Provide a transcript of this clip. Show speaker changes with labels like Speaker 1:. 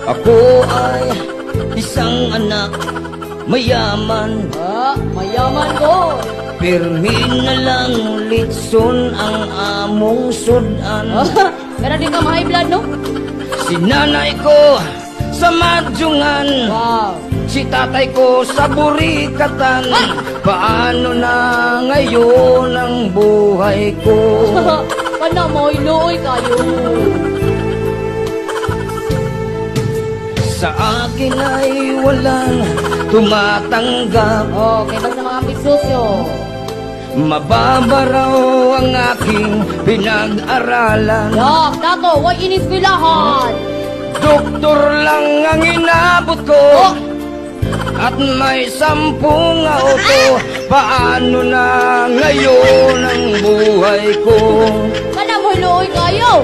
Speaker 1: Ako ay isang anak mayaman,
Speaker 2: Mayaman ko.
Speaker 1: pirmi na lang litson ang among sudan.
Speaker 2: Meron din ka ma-high blood, no?
Speaker 1: Si nanay ko sa madyungan,
Speaker 2: Wow.
Speaker 1: si tatay ko sa burikatan. Paano na ngayon ang buhay ko?
Speaker 2: Kana mo, iluoy kayo.
Speaker 1: Sa akin ay walang tumatanggap.
Speaker 2: Okay, sa mga bisosyo.
Speaker 1: Mababa raw ang aking pinag-aralan.
Speaker 2: Yak, nato, huwag inispilahan.
Speaker 1: Doktor lang ang inabot ko, at may 10 auto. Paano na ngayon ang buhay ko?
Speaker 2: Kana mo, iluoy kayo.